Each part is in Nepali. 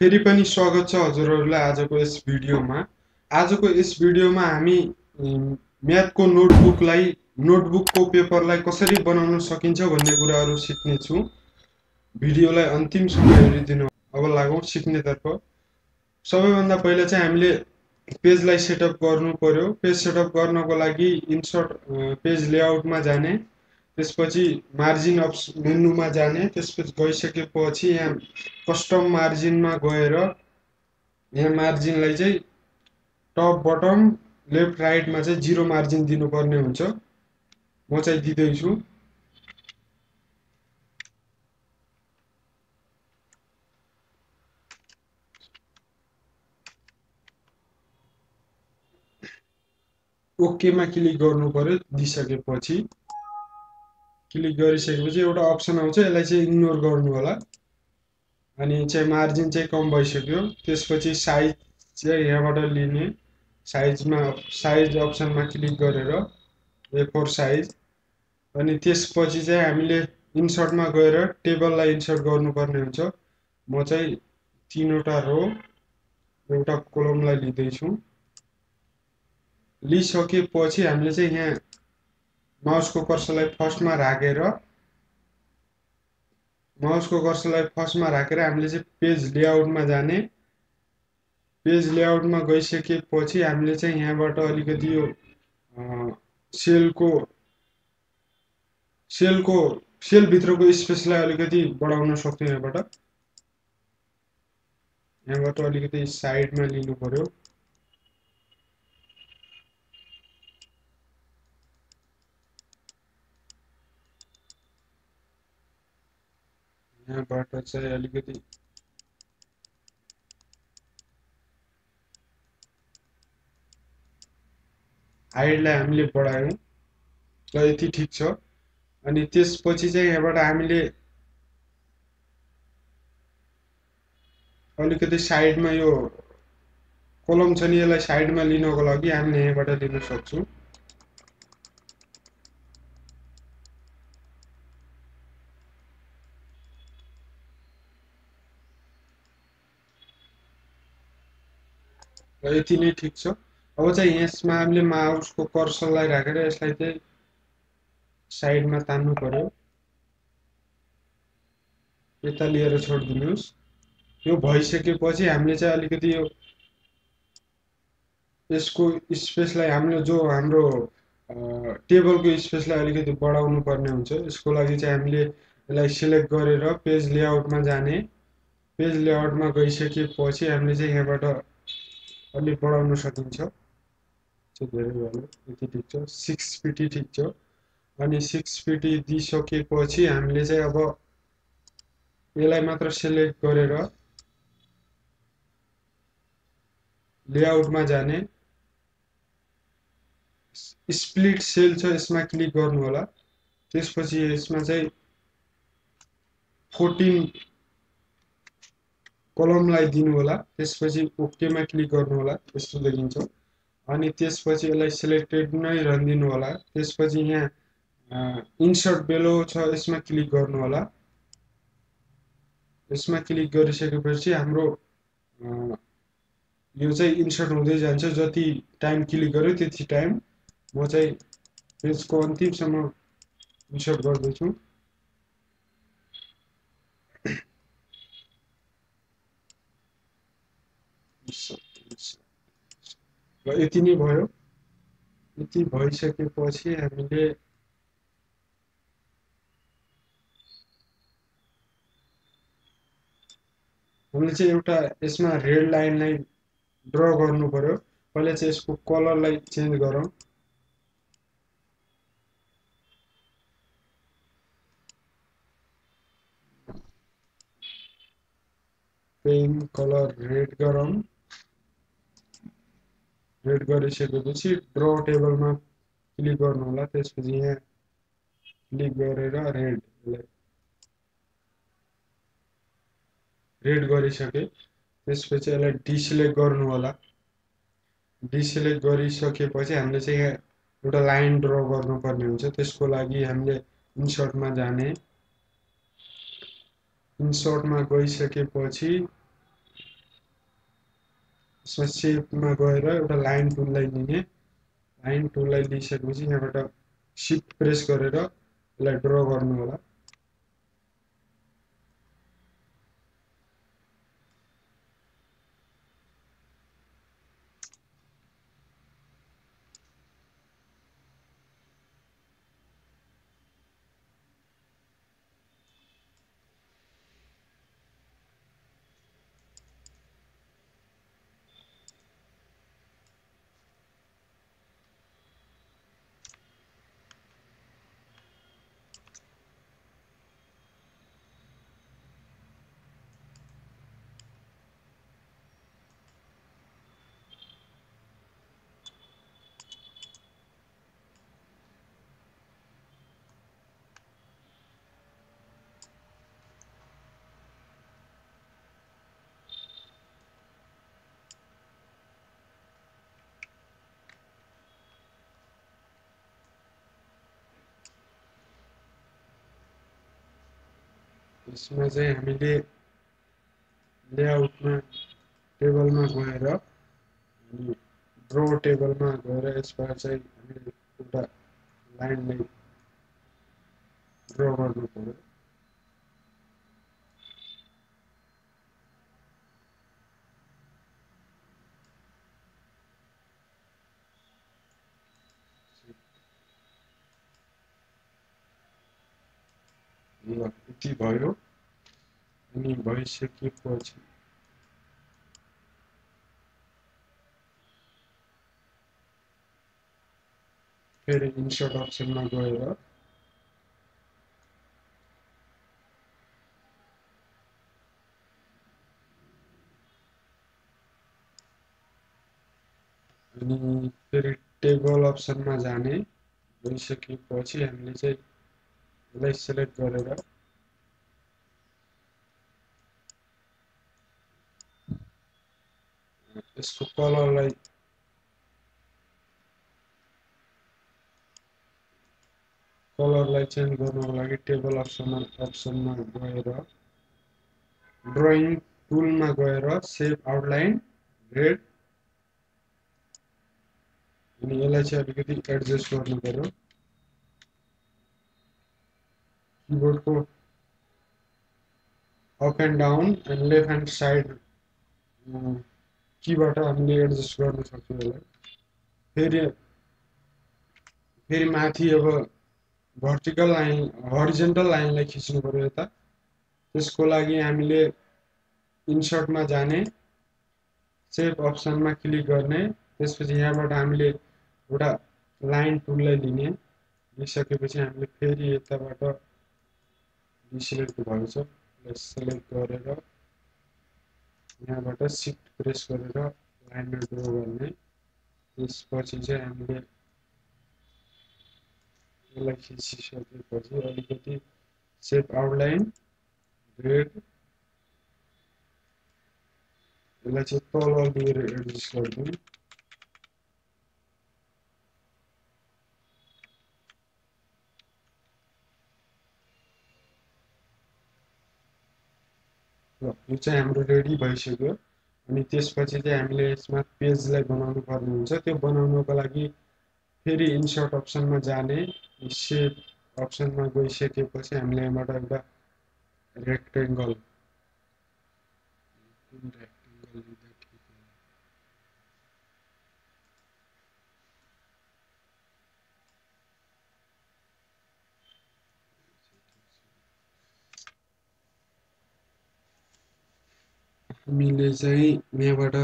फेरि पनि स्वागत छ हजुरहरूलाई आजको यस भिडियोमा। आजको यस भिडियोमा हामी म्याथको नोटबुकको पेपरलाई कसरी बनाउन सकिन्छ भन्ने कुराहरू सिक्नेछौँ। भिडियोलाई अन्तिमसम्म हेरिदिनु। अब लागौँ सिक्नेतर्फ। सबैभन्दा पहिला चाहिँ हामीले पेजलाई सेटअप गर्नु पर्यो। पेज सेटअप गर्नको लागि इन्सर्ट पेज लेआउटमा जाने, त्यसपछि मार्जिन मेनुमा जाने, त्यसपछि गइसकेपछि यहाँ कस्टम मार्जिनमा गएर यहाँ मार्जिनलाई चाहिँ टप बटम लेफ्ट राइटमा चाहिँ 0 मार्जिन दिनुपर्ने हुन्छ। म चाहिँ दिँदैछु। ओकेमा क्लिक गर्नु पर्यो। दिइसकेपछि क्लिक गरिसकेपछि एउटा अप्सन आउँछ, यसलाई चाहिँ इग्नोर गर्नु होला। अनि चाहिँ मार्जिन चाहिँ कम भइसक्यो। त्यसपछि साइज चाहिँ यहाँबाट लिने, साइज अप्सनमा क्लिक गरेर A4 साइज। अनि त्यसपछि चाहिँ हामीले इन्सर्टमा गएर टेबललाई इन्सर्ट गर्नुपर्ने हुन्छ। म चाहिँ 3वटा रो एउटा कोलमलाई लिँदैछु। लिइसकेपछि हामीले चाहिँ यहाँ माउसको कर्सरलाई फर्स्टमा राखेर हामीले चाहिँ पेज लेआउटमा जाने। पेज लेआउटमा गइसकेपछि हामीले चाहिँ यहाँबाट अलिकति यो सेलभित्रको स्पेसलाई अलिकति बढाउन सक्छौँ। यहाँबाट अलिकति साइडमा लिनु पर्यो। यहाँबाट चाहिँ अलिकति हाइटलाई हामीले बढायौँ र यति ठिक छ। अनि त्यसपछि चाहिँ यहाँबाट हामीले अलिकति साइडमा यो कोलम छ नि, यसलाई साइडमा लिनको लागि हामीले यहाँबाट लिन सक्छौँ। र यति नै ठिक छ। अब चाहिँ यसमा हामीले माउसको कर्सरलाई राखेर यसलाई चाहिँ साइडमा तान्नु पर्यो। यता लिएर छोडिदिनुहोस्। यो भइसकेपछि हामीले चाहिँ अलिकति यसको स्पेसलाई हाम्रो टेबलको स्पेसलाई अलिकति बढाउनु पर्ने हुन्छ। यसको लागि चाहिँ हामीले यसलाई सिलेक्ट गरेर पेज लेआउटमा जाने। पेज लेआउटमा गइसकेपछि हामीले चाहिँ यहाँबाट अलिक बढाउन सकिन्छ। धेरै भयो, यति ठिक छ। 6 फिटी ठिक छ। अनि 6 फिटी दिइसकेपछि हामीले चाहिँ अब यसलाई मात्र सिलेक्ट गरेर लेआउटमा जाने। स्प्लिट सेल छ, यसमा क्लिक गर्नु होला। त्यसपछि यसमा चाहिँ 14 कोलमलाई दिनु होला। त्यसपछि ओकेमा क्लिक गर्नु होला। यस्तो देखिन्छ। अनि त्यसपछि यसलाई सिलेक्टेड नै रहदिनु होला। त्यसपछि यहाँ इन्सर्ट बेलो छ, यसमा क्लिक गर्नु होला। यसमा क्लिक गरिसकेपछि हाम्रो यो चाहिँ इन्सर्ट हुँदै जान्छ। जति टाइम क्लिक गर्यो त्यति टाइम। म चाहिँ पेजको अन्तिमसम्म इन्सर्ट गर्दैछु। र यति नै भयो। यति भइसकेपछि हामीले चाहिँ एउटा यसमा रेड लाइनलाई ड्र गर्नु पर्यो। पहिला चाहिँ यसको कलरलाई चेन्ज गरौँ। पेन कलर रेड गरौँ। रेड गरिसकेपछि ड्र टेबलमा क्लिक गर्नु होला। त्यसपछि यहाँ क्लिक गरेर रेड गरिसके त्यसपछि यसलाई डिसिलेक्ट गर्नु होला। डिसिलेक्ट गरिसकेपछि हामीले चाहिँ यहाँ एउटा लाइन ड्र गर्नुपर्ने हुन्छ। त्यसको लागि हामीले इन्सर्टमा जाने। इन्सर्टमा गइसकेपछि यसमा सेपमा गएर एउटा लाइन टुललाई लिने, लाइन टुललाई लिइसकेपछि यहाँबाट सिफ्ट प्रेस गरेर यसलाई ड्र गर्नु होला। यसमा चाहिँ हामीले लेआउटमा टेबलमा गएर अनि ड्र टेबलमा गएर यसबाट चाहिँ हामीले एउटा लाइनलाई ड्र गर्नु पर्यो। ल यति भयो। अनि भइसकेपछि फेरि इन्सर्ट अप्सनमा गएर अनि फेरि टेबल अप्सनमा जाने, गइसकेपछि हामीले चाहिँ यसलाई सेलेक्ट गरेर यसको कलरलाई चेन्ज गर्नको लागि टेबल अप्सनमा गएर ड्रइङ टुलमा गएर सेप आउटलाइन रेड अनि यसलाई चाहिँ अलिकति एडजस्ट गर्नु पर्यो। कीबोर्डको up and down and left hand side कीबाट हामीले एडजस्ट गर्न सक्छौँ यसलाई। फेरि माथि अब भर्टिकल लाइन हरिजेन्टल लाइनलाई खिच्नु पर्यो यता। त्यसको लागि हामीले इन्सर्टमा जाने, सेप अप्सनमा क्लिक गर्ने, त्यसपछि यहाँबाट हामीले एउटा लाइन टुललाई लिने, लिइसकेपछि हामीले फेरि यताबाट डिसिलेक्ट भएछ सेलेक्ट गरेर यहाँबाट सिफ्ट प्रेस गरेर लाइनमा ड्र गर्ने। त्यसपछि चाहिँ हामीले यसलाई खिचिसकेपछि अलिकति सेप आउटलाइन रेड यसलाई चाहिँ तल लिएर एडजस्ट गरिदिउँ। ल यो चाहिँ हाम्रो रेडी भइसक्यो। अनि त्यसपछि चाहिँ हामीले यसमा पेजलाई बनाउनु पर्ने हुन्छ। त्यो बनाउनको लागि फेरि इन्सर्ट अप्सनमा जाने, सेप अप्सनमा गइसकेपछि हामीले यहाँबाट एउटा रेक्टेङ्गल लिँदा ठिक हो। हामीले चाहिँ यहाँबाट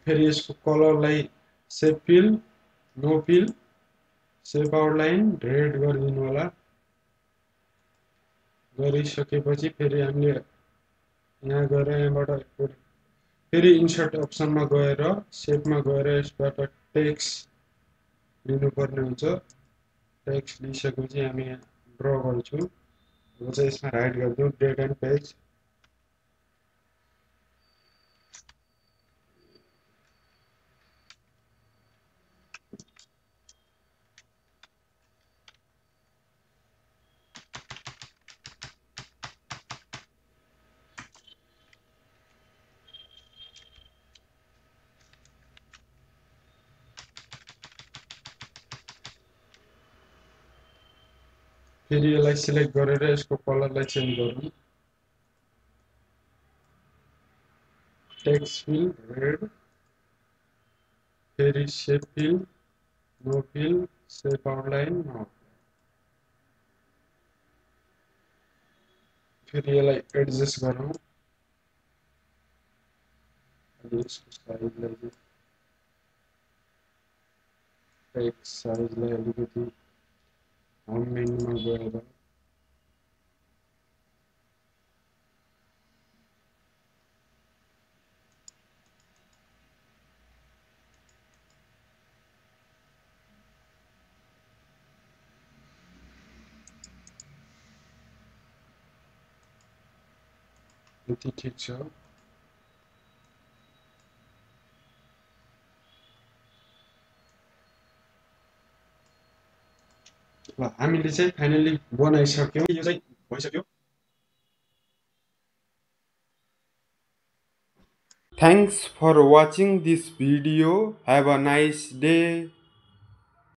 फेरि यसको कलरलाई सेप फिल, नो फिल, सेप आउटलाइन रेड गरिदिनु होला। गरिसकेपछि फेरि हामीले यहाँ गएर यहाँबाट फेरि इन्सर्ट अप्सनमा गएर सेपमा गएर यसबाट टेक्स्ट लिनुपर्ने हुन्छ। टेक्स्ट लिइसकेपछि हामी ड्र गर्छौँ। अब चाहिँ यसमा राइट गरिदिउँ डेट एन्ड पेज। फेरि यसलाई सिलेक्ट गरेर यसको कलरलाई चेन्ज गरौँ। टेक्स्ट फिल रेड, फेरि सेप फिल नो फिल, सेप आउटलाइन नो। फेरि यसलाई एडजस्ट गरौँ। यसको साइजलाई टेक्स्ट साइजलाई अलिकति होम मेन्यूमा गएर यति ठिक छ। ल हामीले चाहिँ फाइनली बनाइसक्यौँ। यो चाहिँ भइसक्यो। Thanks for watching this video. Have a nice day.